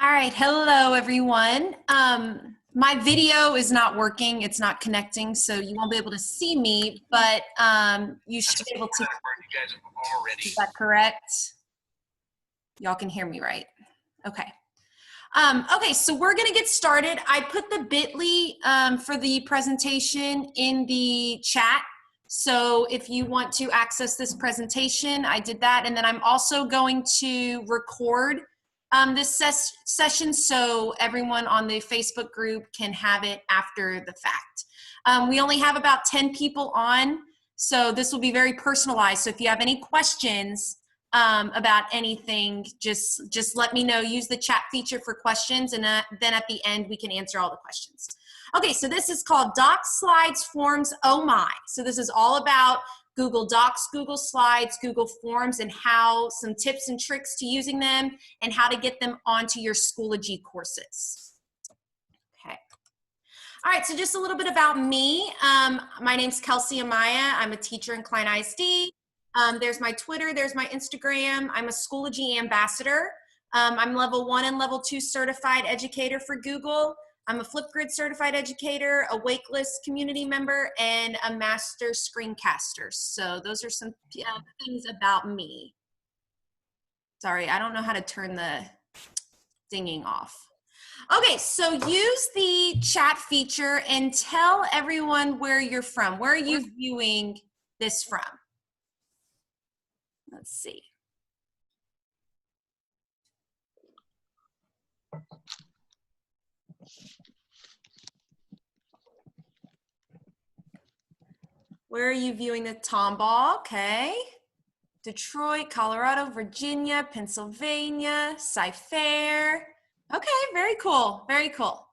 All right, hello everyone. My video is not working, it's not connecting, so you won't be able to see me, but you should be able to. Is that correct? Y'all can hear me, right? Okay. Okay, so we're gonna get started. I put the bit.ly for the presentation in the chat. So if you want to access this presentation, I did that. And then I'm also going to record this session so everyone on the Facebook group can have it after the fact. We only have about 10 people on, so this will be very personalized. So if you have any questions about anything, just let me know. Use the chat feature for questions, and then at the end we can answer all the questions. Okay, so this is called Docs, Slides, Forms, Oh My. So this is all about Google Docs, Google Slides, Google Forms, and how some tips and tricks to using them and how to get them onto your Schoology courses. Okay. All right, so just a little bit about me. My name's Kelsey Amaya. I'm a teacher in Klein ISD. There's my Twitter, there's my Instagram. I'm a Schoology ambassador. I'm level 1 and level 2 certified educator for Google. I'm a Flipgrid certified educator, a Wakelist community member, and a master screencaster. So those are some things about me. Sorry, I don't know how to turn the dinging off. Okay, so use the chat feature and tell everyone where you're from. Where are you viewing this from? Let's see. Where are you viewing the Tomball? Okay. Detroit, Colorado, Virginia, Pennsylvania, Cy-Fair. Okay, very cool, very cool.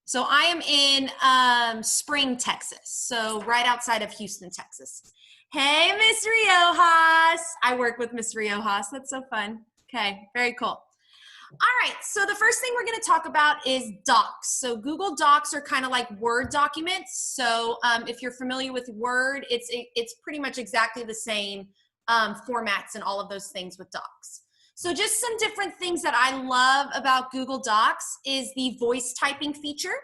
So I am in Spring, Texas, so right outside of Houston, Texas. Hey, Miss Riojas. I work with Miss Riojas. That's so fun. Okay, very cool. All right, so the first thing we're going to talk about is docs. So Google Docs are kind of like Word documents. So if you're familiar with Word, it's pretty much exactly the same formats and all of those things with docs. So just some different things that I love about Google Docs is the voice typing feature.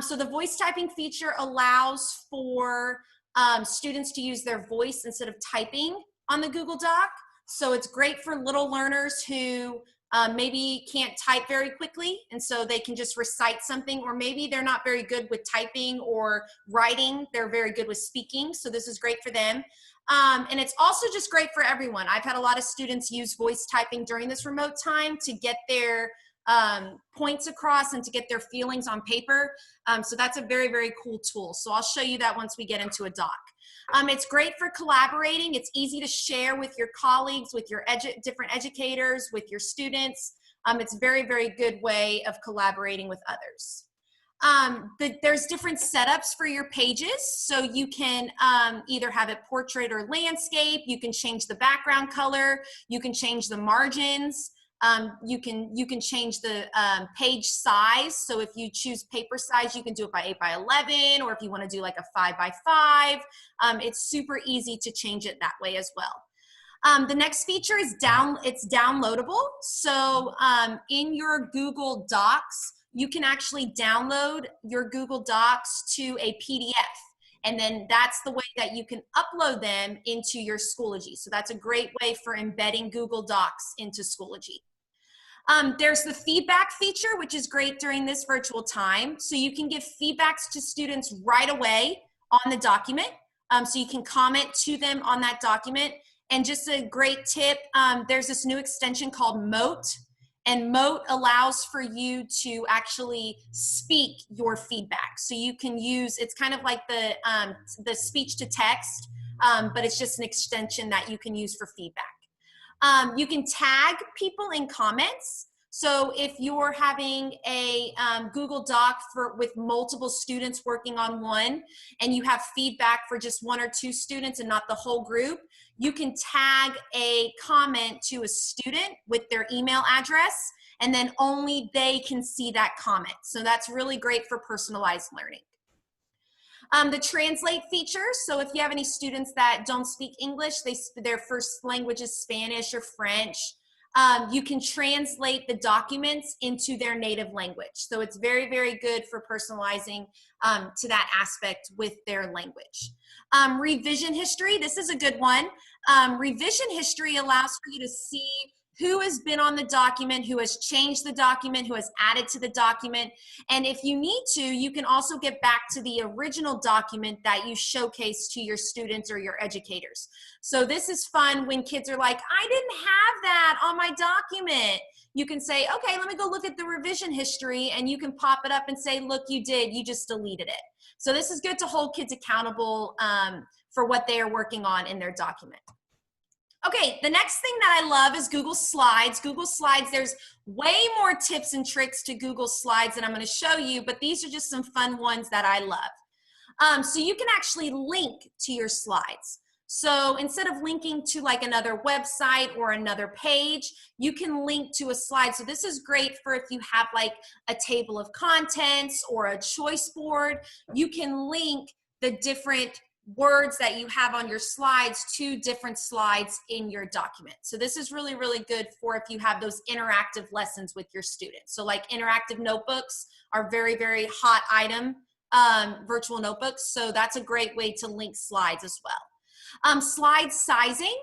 So the voice typing feature allows for students to use their voice instead of typing on the Google Doc. So it's great for little learners who maybe can't type very quickly, and so they can just recite something, or maybe they're not very good with typing or writing, they're very good with speaking, so this is great for them. And it's also just great for everyone. I've had a lot of students use voice typing during this remote time to get their points across and to get their feelings on paper. So that's a very, very cool tool. So I'll show you that once we get into a doc. It's great for collaborating. It's easy to share with your colleagues, with your different educators, with your students. It's a very, very good way of collaborating with others. There's different setups for your pages. So you can either have it portrait or landscape. You can change the background color. You can change the margins. You can change the page size. So if you choose paper size, you can do it by 8 by 11, or if you want to do like a 5 by 5, it's super easy to change it that way as well. The next feature is it's downloadable. So in your Google Docs, you can actually download your Google Docs to a PDF. And then that's the way that you can upload them into your Schoology. So that's a great way for embedding Google Docs into Schoology. There's the feedback feature, which is great during this virtual time. So you can give feedbacks to students right away on the document. So you can comment to them on that document. And just a great tip, there's this new extension called Mote. And Mote allows for you to actually speak your feedback. So you can use, it's kind of like the speech to text, but it's just an extension that you can use for feedback. You can tag people in comments. So if you're having a Google Doc with multiple students working on one, and you have feedback for just 1 or 2 students and not the whole group, you can tag a comment to a student with their email address, and then only they can see that comment. So that's really great for personalized learning. The translate feature, so if you have any students that don't speak English, their first language is Spanish or French, you can translate the documents into their native language. So it's very, very good for personalizing to that aspect with their language. Revision history, this is a good one. Revision history allows for you to see who has been on the document, who has changed the document, who has added to the document. And if you need to, you can also get back to the original document that you showcase to your students or your educators. So this is fun when kids are like, I didn't have that on my document. You can say, okay, let me go look at the revision history, and you can pop it up and say, look, you did, you just deleted it. So this is good to hold kids accountable for what they are working on in their document. Okay, the next thing that I love is Google Slides. Google Slides, there's way more tips and tricks to Google Slides that I'm going to show you, but these are just some fun ones that I love. So you can actually link to your slides. So instead of linking to like another website or another page, you can link to a slide. So this is great for if you have like a table of contents or a choice board. You can link the different words that you have on your slides to different slides in your document. So this is really, really good for if you have those interactive lessons with your students. So like interactive notebooks are very, very hot item, virtual notebooks. So that's a great way to link slides as well. Slide sizing.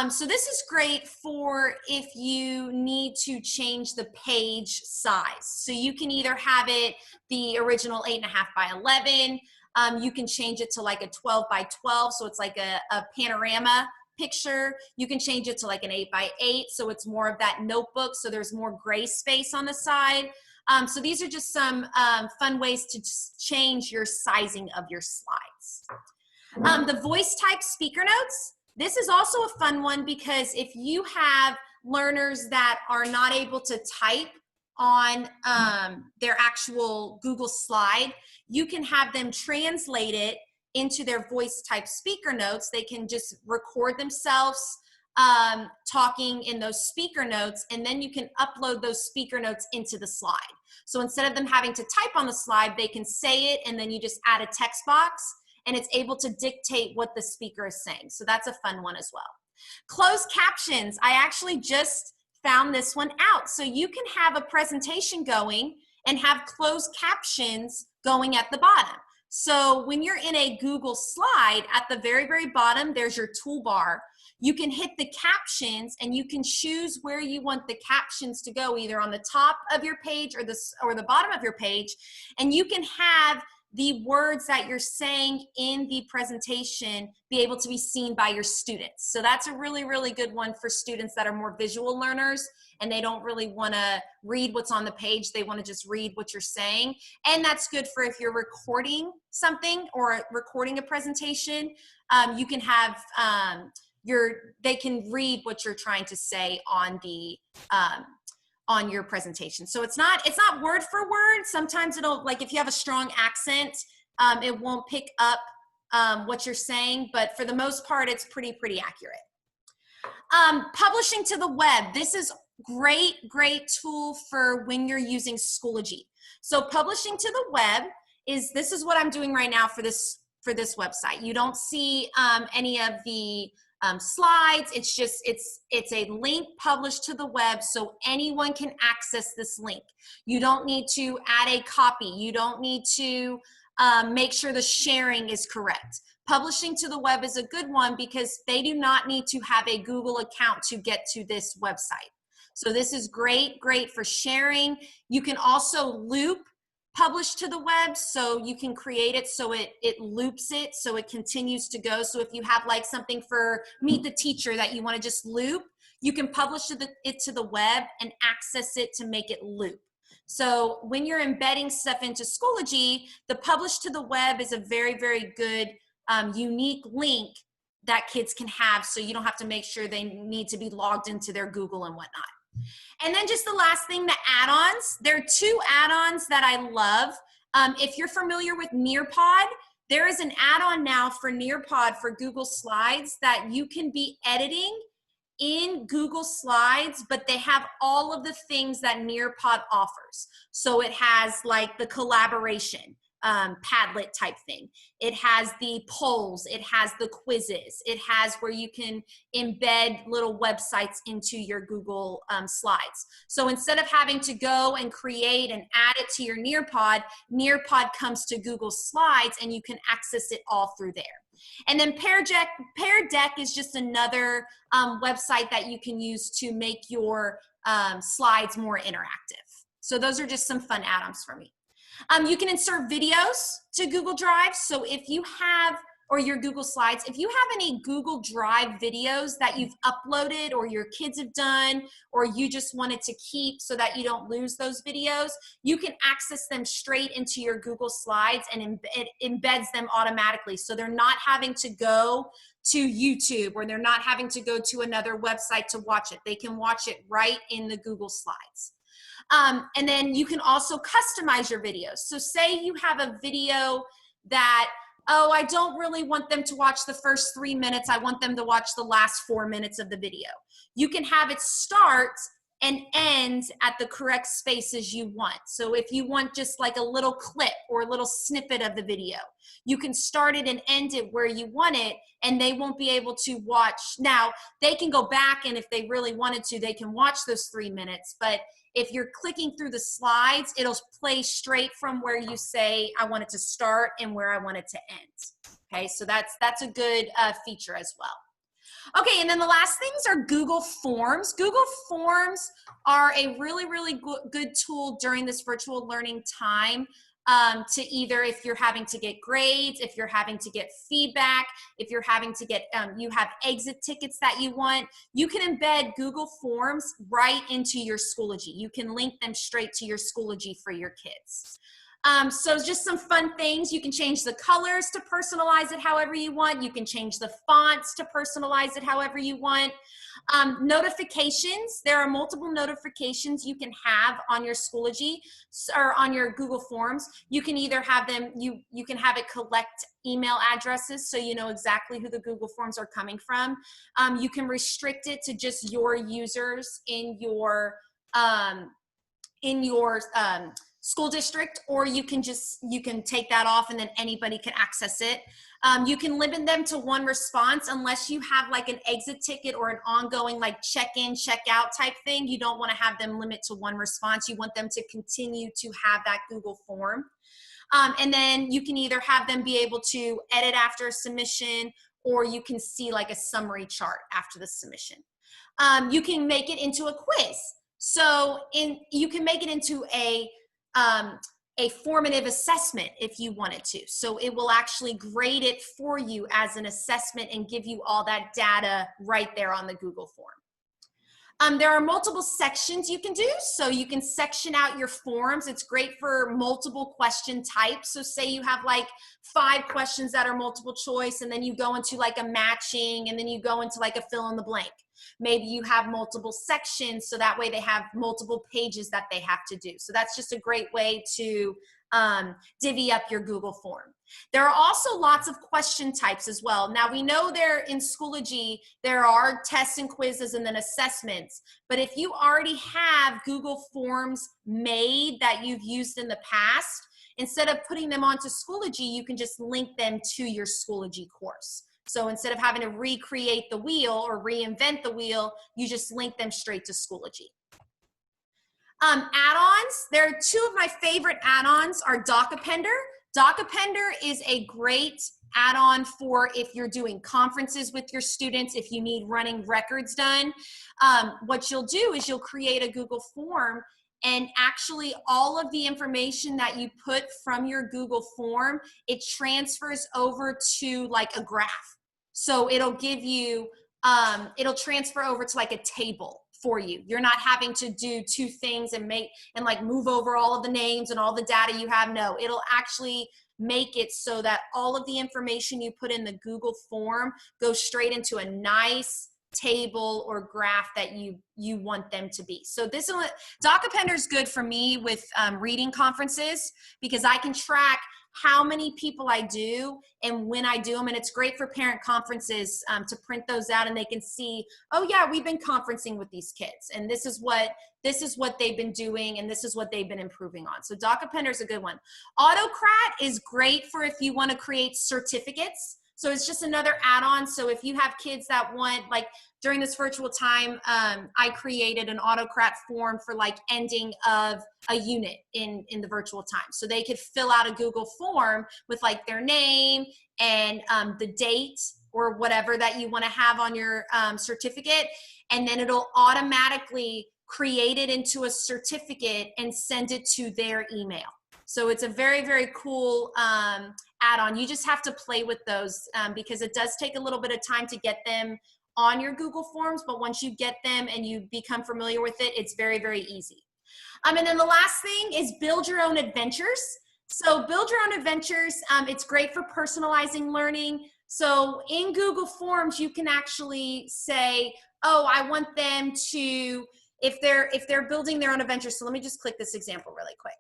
So this is great for if you need to change the page size. So you can either have it the original 8.5 by 11. You can change it to like a 12 by 12, so it's like a panorama picture. You can change it to like an 8 by 8, so it's more of that notebook, so there's more gray space on the side. So these are just some fun ways to change your sizing of your slides. The voice type speaker notes. This is also a fun one because if you have learners that are not able to type on their actual Google slide, you can have them translate it into their voice type speaker notes. They can just record themselves talking in those speaker notes, and then you can upload those speaker notes into the slide. So instead of them having to type on the slide, they can say it, and then you just add a text box, and it's able to dictate what the speaker is saying. So that's a fun one as well. Closed captions. I actually just found this one out. So you can have a presentation going and have closed captions going at the bottom. So when you're in a Google slide, at the very, very bottom, there's your toolbar. You can hit the captions and you can choose where you want the captions to go, either on the top of your page or the bottom of your page. And you can have the words that you're saying in the presentation be able to be seen by your students. So that's a really, really good one for students that are more visual learners and they don't really want to read what's on the page. They want to just read what you're saying. And that's good for if you're recording something or recording a presentation. You can have they can read what you're trying to say on the on your presentation. So it's not word for word. Sometimes it'll, like if you have a strong accent, it won't pick up what you're saying, but for the most part, it's pretty accurate. Publishing to the web. This is great tool for when you're using Schoology. So publishing to the web this is what I'm doing right now for this website. You don't see any of the slides. It's just, it's a link published to the web so anyone can access this link. You don't need to add a copy. You don't need to make sure the sharing is correct. Publishing to the web is a good one because they do not need to have a Google account to get to this website. So this is great for sharing. You can also loop publish to the web, so you can create it so it loops it so it continues to go. So if you have like something for Meet the Teacher that you want to just loop, you can publish it to the web and access it to make it loop. So when you're embedding stuff into Schoology, the publish to the web is a very good unique link that kids can have, so you don't have to make sure they need to be logged into their Google and whatnot. And then just the last thing, the add-ons. There are 2 add-ons that I love. If you're familiar with Nearpod, there is an add-on now for Nearpod for Google Slides that you can be editing in Google Slides, but they have all of the things that Nearpod offers. So it has like the collaboration. Padlet type thing. It has the polls, it has the quizzes, it has where you can embed little websites into your Google Slides. So instead of having to go and create and add it to your Nearpod, Nearpod comes to Google Slides and you can access it all through there. And then Pear Deck is just another website that you can use to make your slides more interactive. So those are just some fun add-ons for me. You can insert videos to Google Drive. So if you have, or your Google Slides, if you have any Google Drive videos that you've uploaded or your kids have done, or you just wanted to keep so that you don't lose those videos, you can access them straight into your Google Slides and it embeds them automatically. So they're not having to go to YouTube or they're not having to go to another website to watch it. They can watch it right in the Google Slides. And then you can also customize your videos. So say you have a video that, oh, I don't really want them to watch the first 3 minutes. I want them to watch the last 4 minutes of the video. You can have it start and end at the correct spaces you want. So if you want just like a little clip or a little snippet of the video, you can start it and end it where you want it, and they won't be able to watch. Now, they can go back, and if they really wanted to, they can watch those 3 minutes, but if you're clicking through the slides, it'll play straight from where you say, I want it to start and where I want it to end. Okay, so that's a good feature as well. Okay, and then the last things are Google Forms. Google Forms are a really, really good tool during this virtual learning time to either, if you're having to get grades, if you're having to get feedback, if you're having to get, you have exit tickets that you want, you can embed Google Forms right into your Schoology. You can link them straight to your Schoology for your kids. So just some fun things. You can change the colors to personalize it however you want. You can change the fonts to personalize it however you want. Notifications, there are multiple notifications you can have on your Schoology or on your Google Forms. You can either have them, you can have it collect email addresses so you know exactly who the Google Forms are coming from. You can restrict it to just your users in your school district, or you can take that off and then anybody can access it. You can limit them to one response unless you have like an exit ticket or an ongoing like check-in, check-out type thing. You don't want to have them limit to one response. You want them to continue to have that Google form. And then you can either have them be able to edit after a submission, or you can see like a summary chart after the submission. You can make it into a quiz. So you can make it into a formative assessment if you wanted to. So it will actually grade it for you as an assessment and give you all that data right there on the Google form. There are multiple sections you can do. So you can section out your forms. It's great for multiple question types. So say you have like 5 questions that are multiple choice, and then you go into like a matching, and then you go into like a fill in the blank. Maybe you have multiple sections, so that way they have multiple pages that they have to do. So that's just a great way to divvy up your Google form. There are also lots of question types as well. Now we know there in Schoology, there are tests and quizzes and then assessments, but if you already have Google Forms made that you've used in the past, instead of putting them onto Schoology, you can just link them to your Schoology course. So instead of having to recreate the wheel or reinvent the wheel, you just link them straight to Schoology. Add-ons, there are 2 of my favorite add-ons are DocAppender. DocAppender is a great add-on for if you're doing conferences with your students, if you need running records done. What you'll do is you'll create a Google form, and actually all of the information that you put from your Google form, it transfers over to like a graph. So it'll give you, it'll transfer over to like a table for you. You're not having to do 2 things and like move over all of the names and all the data you have. No, it'll actually make it so that all of the information you put in the Google form goes straight into a nice table or graph that you want them to be. So this is what Doc Appender is good for me with reading conferences, because I can track how many people I do and when I do them. And it's great for parent conferences to print those out, and they can see, oh yeah, we've been conferencing with these kids, and this is what they've been doing, and this is what they've been improving on. So Doc Appender is a good one. Autocrat is great for if you want to create certificates. So it's just another add-on. So if you have kids that want, like during this virtual time, I created an Autocrat form for like ending of a unit in the virtual time. So they could fill out a Google form with like their name and the date or whatever that you want to have on your certificate. And then it'll automatically create it into a certificate and send it to their email. So it's a very, very cool add-on. You just have to play with those because it does take a little bit of time to get them on your Google Forms, but once you get them and you become familiar with it, it's very, very easy. And then the last thing is build your own adventures. So build your own adventures. It's great for personalizing learning. So in Google Forms, you can actually say, oh, I want them to, if they're building their own adventures. So let me just click this example really quick.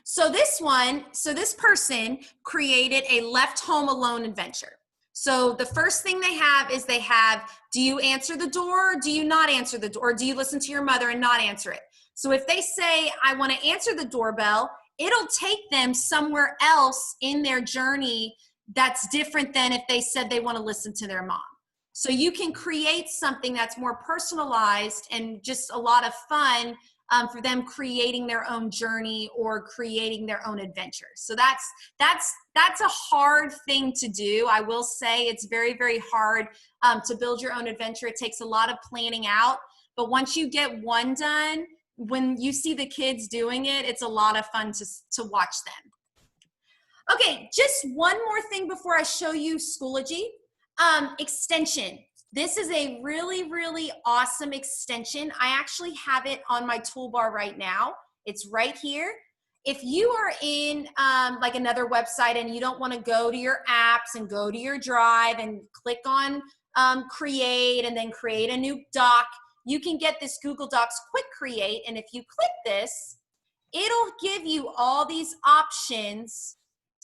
So this person created a left home alone adventure. So the first thing they have is do you answer the door or do you not answer the door? Or do you listen to your mother and not answer it? So if they say, I want to answer the doorbell, it'll take them somewhere else in their journey that's different than if they said they want to listen to their mom. So you can create something that's more personalized and just a lot of fun for them creating their own journey or creating their own adventure. So that's a hard thing to do. I will say it's very, very hard to build your own adventure. It takes a lot of planning out, but once you get one done, when you see the kids doing it, it's a lot of fun to watch them. Okay, just one more thing before I show you Schoology. Extension. This is a really, really awesome extension. I actually have it on my toolbar right now. It's right here. If you are in like another website and you don't want to go to your apps and go to your drive and click on create and then create a new doc, you can get this Google Docs Quick Create. And if you click this, it'll give you all these options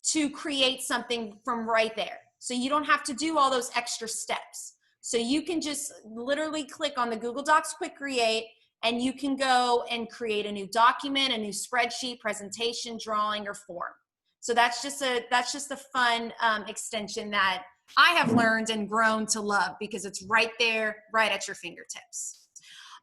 to create something from right there. So you don't have to do all those extra steps. So you can just literally click on the Google Docs Quick Create and you can go and create a new document, a new spreadsheet, presentation, drawing, or form. So that's just a fun extension that I have learned and grown to love because it's right there, right at your fingertips.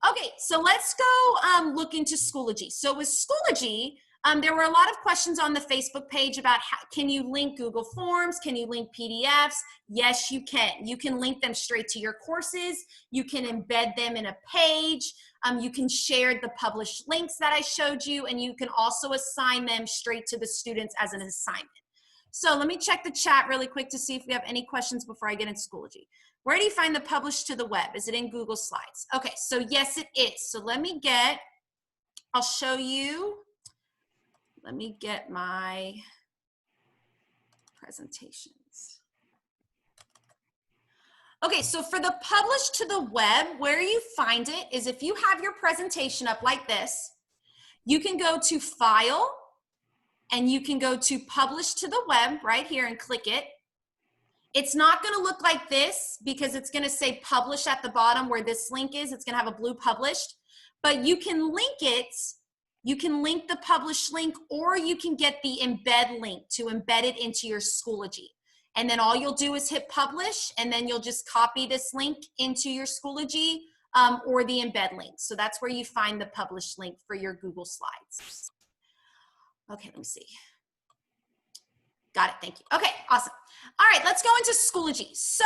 Okay, so let's go look into Schoology. So with Schoology, there were a lot of questions on the Facebook page about can you link Google Forms? Can you link PDFs? Yes, you can. You can link them straight to your courses. You can embed them in a page. You can share the published links that I showed you, and you can also assign them straight to the students as an assignment. So let me check the chat really quick to see if we have any questions before I get into Schoology. Where do you find the published to the web? Is it in Google Slides? Okay, so yes, it is. So I'll show you. Let me get my presentations. Okay, so for the publish to the web, where you find it is if you have your presentation up like this, you can go to File, and you can go to Publish to the web right here and click it. It's not gonna look like this because it's gonna say Publish at the bottom where this link is. It's gonna have a blue Published, but you can link it. You can link the published link, or you can get the embed link to embed it into your Schoology. And then all you'll do is hit publish, and then you'll just copy this link into your Schoology or the embed link. So that's where you find the published link for your Google Slides. Okay, let me see. Got it, thank you. Okay, awesome. All right, let's go into Schoology. So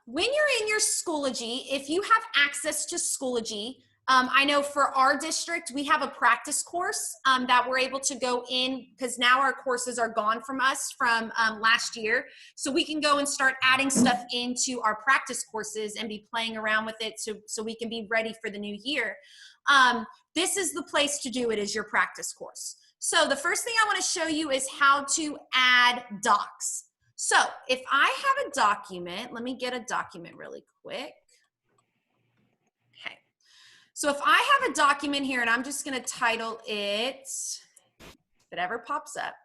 when you're in your Schoology, if you have access to Schoology, I know for our district, we have a practice course that we're able to go in because now our courses are gone from us from last year. So we can go and start adding stuff into our practice courses and be playing around with it so we can be ready for the new year. This is the place to do it, is your practice course. So the first thing I want to show you is how to add docs. So if I have a document, let me get a document really quick. Okay. So if I have a document here and I'm just going to title it, if it ever pops up,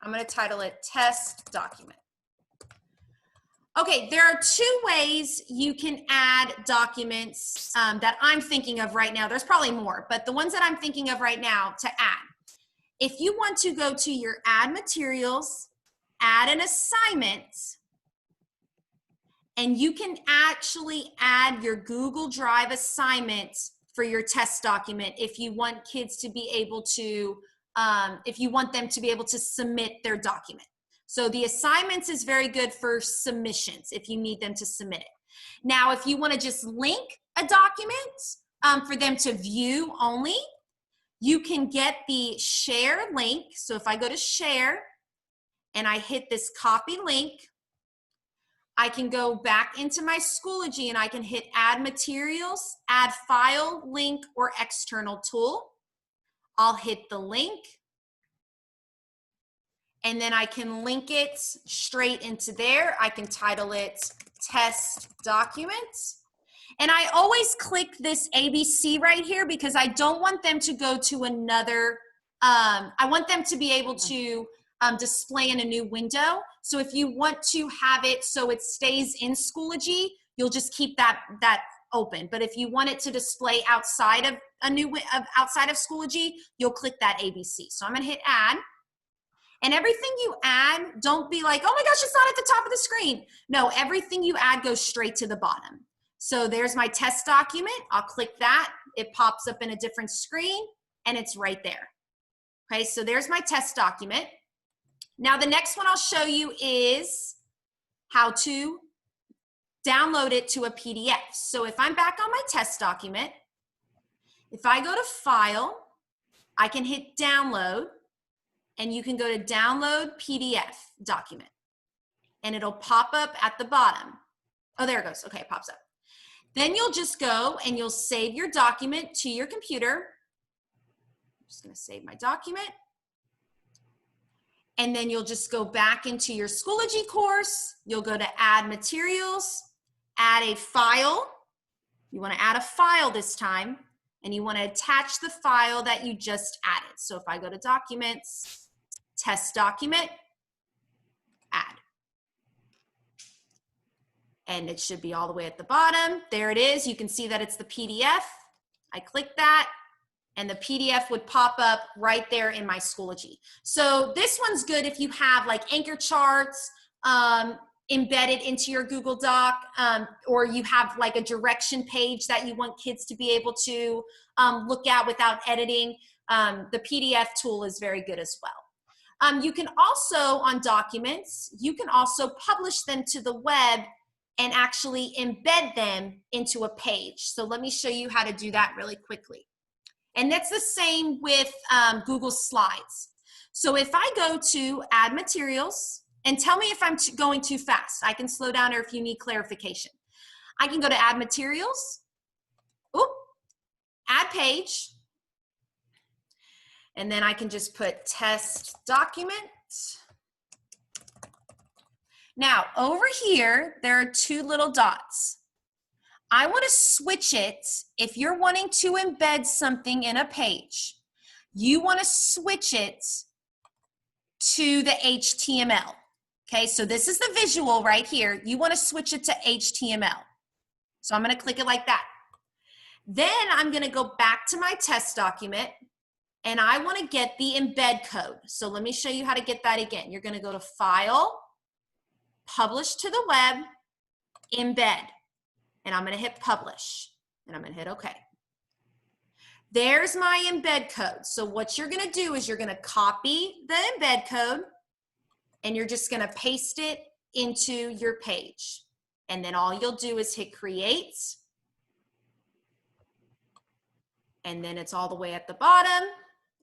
I'm going to title it test document. Okay, there are two ways you can add documents that I'm thinking of right now. There's probably more, but the ones that I'm thinking of right now to add. If you want to go to your add materials, add an assignment, and you can actually add your Google Drive assignment for your test document if you want kids to be able to, if you want them to be able to submit their document. So the assignments is very good for submissions if you need them to submit it. Now, if you want to just link a document for them to view only, you can get the share link. So if I go to share and I hit this copy link, I can go back into my Schoology and I can hit add materials, add file, link, or external tool. I'll hit the link. And then I can link it straight into there. I can title it test document. And I always click this ABC right here because I don't want them to go to another, I want them to be able to display in a new window. So if you want to have it so it stays in Schoology, you'll just keep that open. But if you want it to display outside of outside of Schoology, you'll click that ABC. So I'm gonna hit add. And everything you add, don't be like, oh my gosh, it's not at the top of the screen. No, everything you add goes straight to the bottom. So there's my test document. I'll click that. It pops up in a different screen and it's right there. Okay, so there's my test document. Now the next one I'll show you is how to download it to a PDF. So if I'm back on my test document, if I go to File, I can hit Download. And you can go to download PDF document and it'll pop up at the bottom. Oh, there it goes. Okay, it pops up. Then you'll just go and you'll save your document to your computer. I'm just going to save my document. And then you'll just go back into your Schoology course. You'll go to add materials, add a file. You want to add a file this time and you want to attach the file that you just added. So if I go to documents, test document, add. And it should be all the way at the bottom. There it is. You can see that it's the PDF. I click that and the PDF would pop up right there in my Schoology. So this one's good if you have like anchor charts embedded into your Google Doc, or you have like a direction page that you want kids to be able to look at without editing. The PDF tool is very good as well. You can also, on documents, you can also publish them to the web and actually embed them into a page. So let me show you how to do that really quickly. And that's the same with Google Slides. So if I go to Add Materials, and tell me if I'm going too fast. I can slow down or if you need clarification. I can go to Add Materials, Add Page, and then I can just put test document. Now, over here, there are two little dots. I want to switch it. If you're wanting to embed something in a page, you want to switch it to the HTML. Okay, so this is the visual right here. You want to switch it to HTML. So I'm going to click it like that. Then I'm going to go back to my test document. And I want to get the embed code. So let me show you how to get that again. You're going to go to File, Publish to the Web, Embed. And I'm going to hit Publish. And I'm going to hit OK. There's my embed code. So what you're going to do is you're going to copy the embed code and you're just going to paste it into your page. And then all you'll do is hit Create. And then it's all the way at the bottom.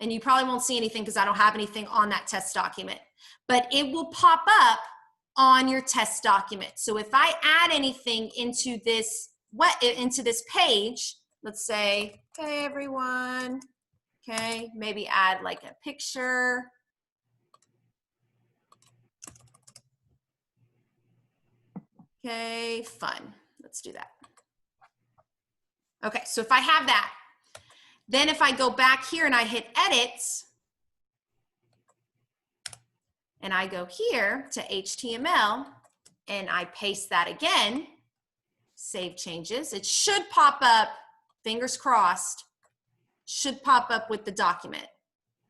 And you probably won't see anything because I don't have anything on that test document. But it will pop up on your test document. So if I add anything into this page, let's say, hey everyone, okay, maybe add like a picture. Okay, fun. Let's do that. Okay, so if I have that, then if I go back here and I hit edit, and I go here to HTML, and I paste that again, save changes, it should pop up, fingers crossed, should pop up with the document.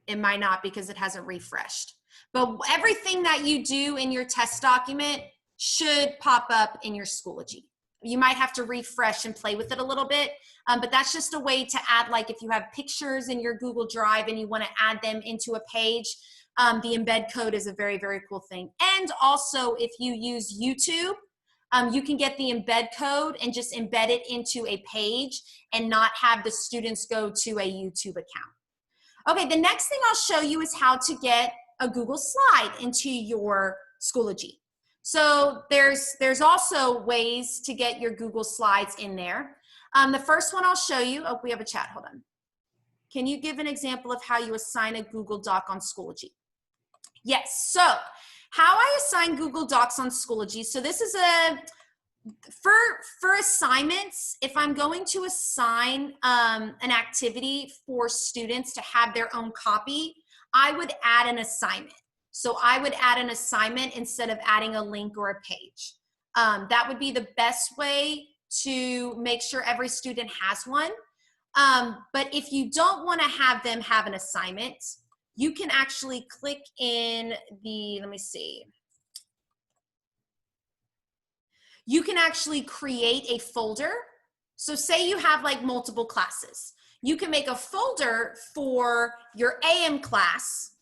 It might not because it hasn't refreshed. But everything that you do in your test document should pop up in your Schoology. You might have to refresh and play with it a little bit, but that's just a way to add, like if you have pictures in your Google Drive and you want to add them into a page, the embed code is a very, very cool thing. And also if you use YouTube, you can get the embed code and just embed it into a page and not have the students go to a YouTube account. Okay, the next thing I'll show you is how to get a Google slide into your Schoology. So there's also ways to get your Google Slides in there. The first one I'll show you, oh, we have a chat, hold on. Can you give an example of how you assign a Google Doc on Schoology? Yes, so how I assign Google Docs on Schoology. So this is for assignments, if I'm going to assign an activity for students to have their own copy, I would add an assignment. So I would add an assignment instead of adding a link or a page. That would be the best way to make sure every student has one. But if you don't want to have them have an assignment, you can actually click in the, let me see. You can actually create a folder. So say you have like multiple classes. You can make a folder for your AM class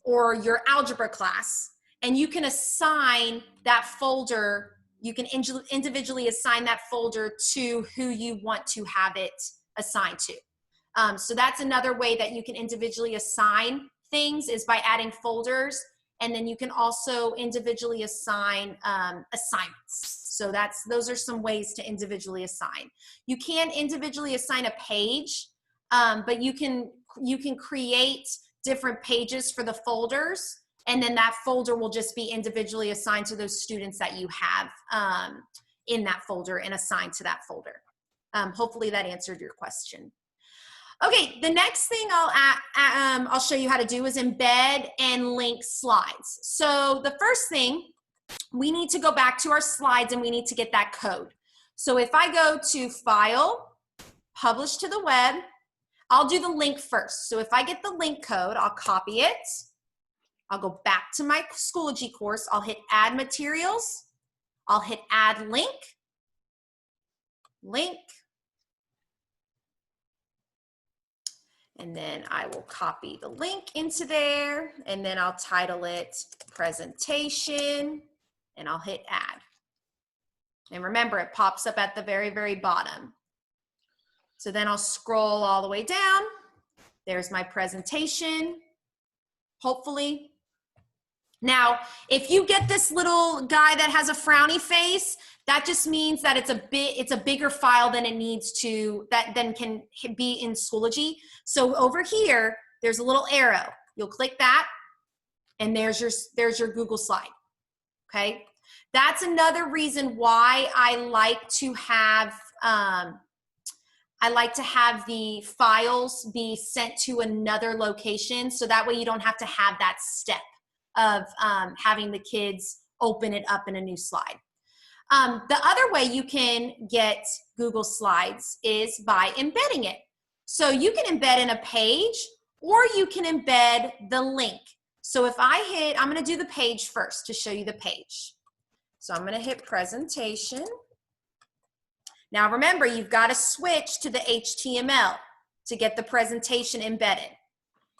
or your algebra class, and you can assign that folder, you can individually assign that folder to who you want to have it assigned to. So that's another way that you can individually assign things, is by adding folders, and then you can also individually assign assignments. So those are some ways to individually assign. You can individually assign a page, but you can create different pages for the folders, and then that folder will just be individually assigned to those students that you have in that folder and assigned to that folder. Hopefully that answered your question. Okay, the next thing I'll show you how to do is embed and link slides. So the first thing, we need to go back to our slides and we need to get that code. So if I go to File, Publish to the Web, I'll do the link first. So if I get the link code, I'll copy it. I'll go back to my Schoology course. I'll hit Add Materials. I'll hit Add Link. Link. And then I will copy the link into there, and then I'll title it Presentation, and I'll hit Add. And remember, it pops up at the very, very bottom. So then I'll scroll all the way down. There's my presentation, hopefully. Now, if you get this little guy that has a frowny face, that just means that it's a bigger file than it needs to, than can be in Schoology. So over here, there's a little arrow. You'll click that, and there's your Google slide. Okay, that's another reason why I like to have the files be sent to another location, so that way you don't have to have that step of having the kids open it up in a new slide. The other way you can get Google Slides is by embedding it. So you can embed in a page, or you can embed the link. So if I'm going to do the page first to show you the page. So I'm going to hit Presentation. Now remember, you've got to switch to the HTML to get the presentation embedded.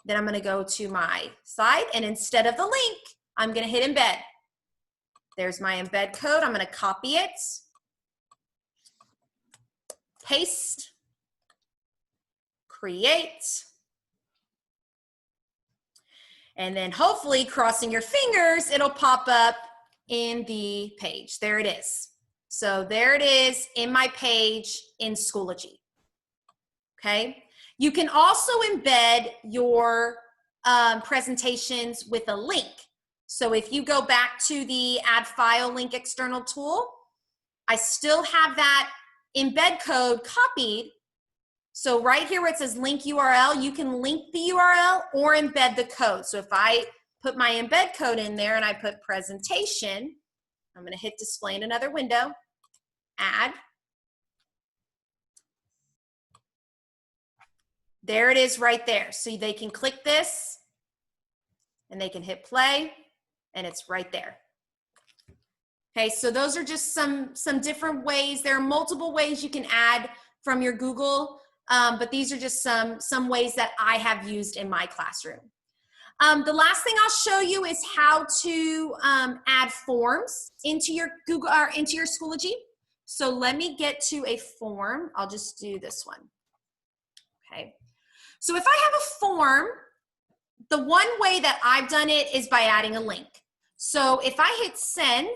Then I'm going to go to my site, and instead of the link, I'm going to hit Embed. There's my embed code. I'm going to copy it, paste, create, and then hopefully, crossing your fingers, it'll pop up in the page. There it is. So there it is in my page in Schoology. Okay. You can also embed your presentations with a link. So if you go back to the Add File Link External tool, I still have that embed code copied. So right here where it says link URL, you can link the URL or embed the code. So if I put my embed code in there and I put presentation, I'm going to hit display in another window, add. There it is right there. So they can click this and they can hit play and it's right there. Okay, so those are just some different ways. There are multiple ways you can add from your Google, but these are just some ways that I have used in my classroom. The last thing I'll show you is how to add forms into your Google or into your Schoology. So let me get to a form. I'll just do this one. Okay. So if I have a form, the one way that I've done it is by adding a link. So if I hit send,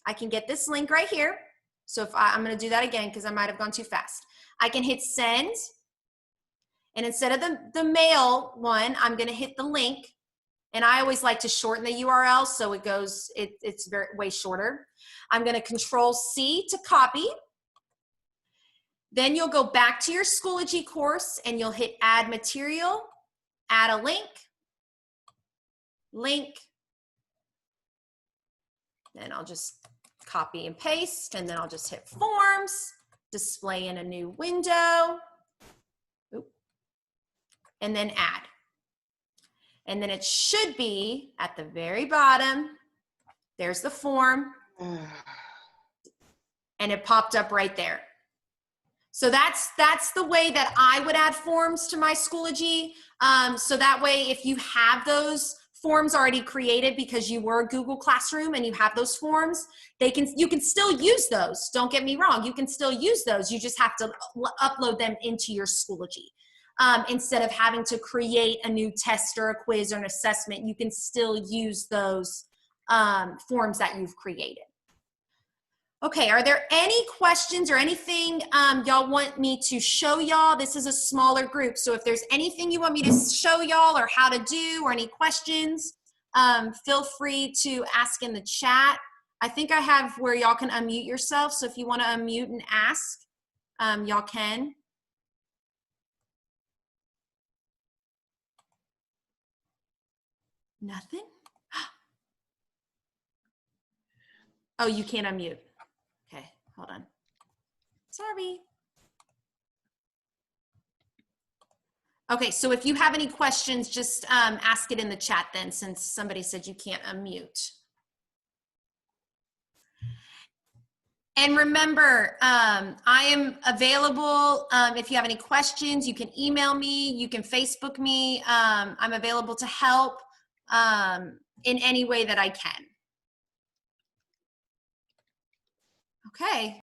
I can get this link right here. So if I'm going to do that again because I might have gone too fast. I can hit send, and instead of the mail one, I'm going to hit the link. And I always like to shorten the URL so it goes, it's way shorter. I'm going to Control-C to copy. Then you'll go back to your Schoology course and you'll hit add material, add a link, then I'll just copy and paste, and then I'll just hit forms, display in a new window, and then add. And then it should be at the very bottom, there's the form, and it popped up right there. So that's the way that I would add forms to my Schoology. So that way, if you have those forms already created because you were a Google Classroom and you have those forms, you can still use those. Don't get me wrong, you can still use those. You just have to upload them into your Schoology. Instead of having to create a new test or a quiz or an assessment, you can still use those forms that you've created. Okay, are there any questions or anything y'all want me to show y'all? This is a smaller group, so if there's anything you want me to show y'all or how to do or any questions, feel free to ask in the chat. I think I have where y'all can unmute yourself, so if you want to unmute and ask, y'all can. Nothing? Oh, you can't unmute. Okay, hold on. Sorry. Okay, so if you have any questions, just ask it in the chat then, since somebody said you can't unmute. And remember, I am available. If you have any questions, you can email me, you can Facebook me. I'm available to help in any way that I can. Okay.